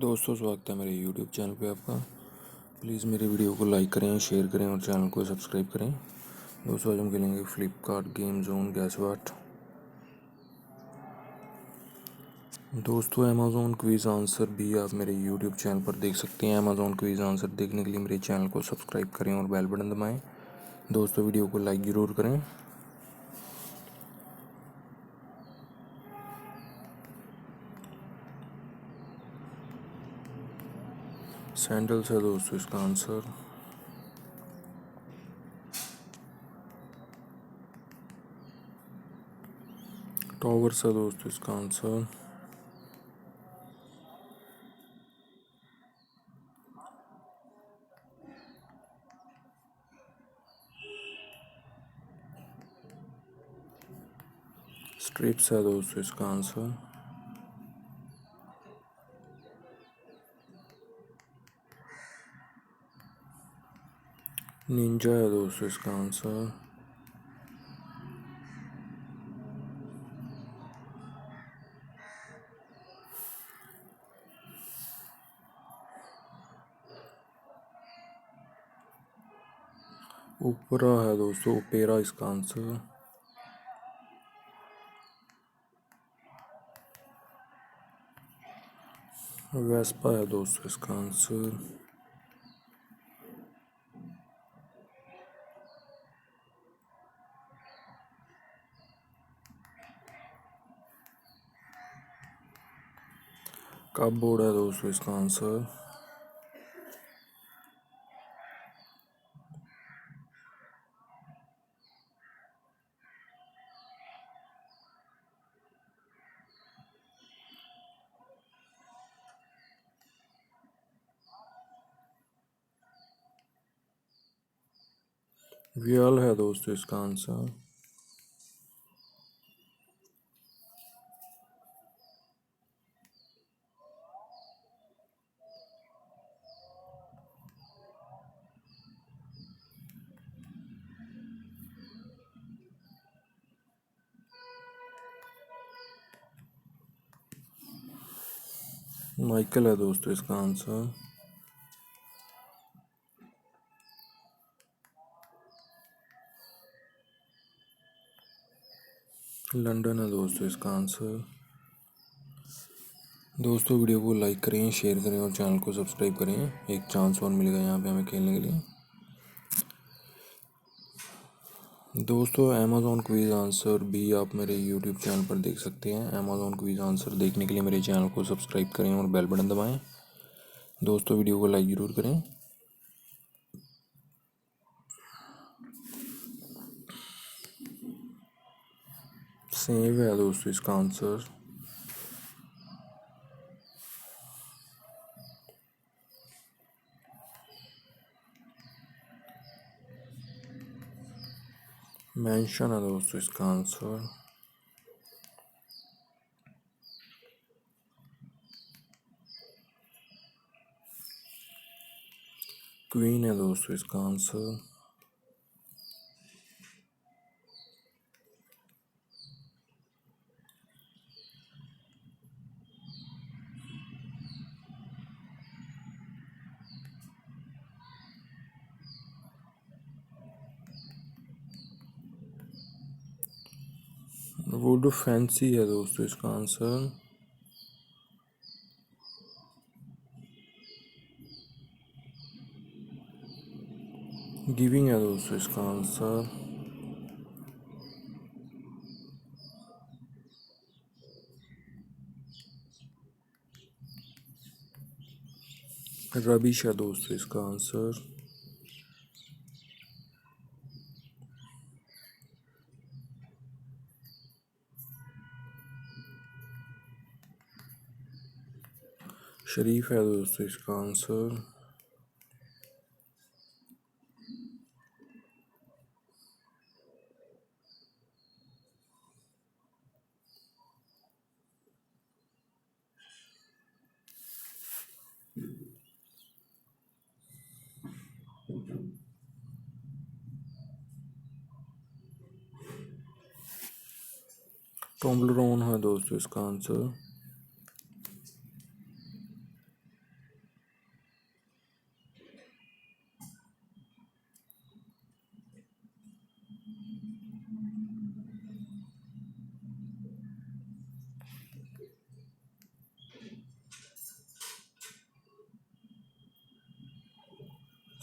दोस्तों, स्वागत है मेरे यूट्यूब चैनल पे आपका। प्लीज़ मेरे वीडियो को लाइक करें, शेयर करें और चैनल को सब्सक्राइब करें। दोस्तों, आज हम खेलेंगे फ्लिपकार्ट गेम जोन गैस वाट। दोस्तों, अमेज़ॉन क्विज़ आंसर भी आप मेरे यूट्यूब चैनल पर देख सकते हैं। अमेज़ॉन क्विज़ आंसर देखने के लिए मेरे चैनल को सब्सक्राइब करें और बेल बटन दबाएँ। दोस्तों, वीडियो को लाइक ज़रूर करें। सैंडल्स है दोस्तों इसका आंसर। टॉवर्स है दोस्तों इसका आंसर। स्ट्रिप्स है दोस्तों इसका आंसर। निंजा है दोस्तों इसका आंसर। ओपेरा है दोस्तों, ओपेरा इसका आंसर। वेस्पा है दोस्तों इसका आंसर। कपबोर्ड है दोस्तों इसका आंसर। व्याल है दोस्तों इसका आंसर। माइकल है दोस्तों इसका आंसर। लंदन है दोस्तों इसका आंसर। दोस्तों, वीडियो को लाइक करें, शेयर करें और चैनल को सब्सक्राइब करें। एक चांस और मिलेगा यहाँ पे हमें खेलने के लिए। दोस्तों, अमेज़ॉन क्विज़ आंसर भी आप मेरे यूट्यूब चैनल पर देख सकते हैं। अमेज़ॉन क्विज़ आंसर देखने के लिए मेरे चैनल को सब्सक्राइब करें और बेल बटन दबाएं। दोस्तों, वीडियो को लाइक ज़रूर करें। सेव है दोस्तों इसका आंसर। मेंशन है दोस्तों इसका आंसर। क्वीन है दोस्तों इसका आंसर। वुड फैंसी है दोस्तों इसका आंसर। गिविंग है दोस्तों इसका आंसर। रबिश है दोस्तों इसका आंसर। शरीफ है दोस्तों इसका आंसर। टोम्बलरोन है दोस्तों इसका आंसर।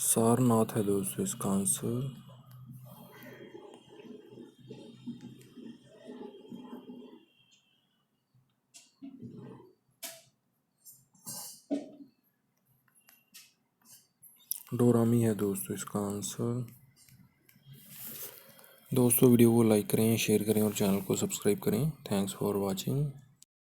सारनाथ है दोस्तों इसका आंसर। डोरामी है दोस्तों इसका आंसर। दोस्तों वीडियो को लाइक करें, शेयर करें और चैनल को सब्सक्राइब करें। Thanks for watching.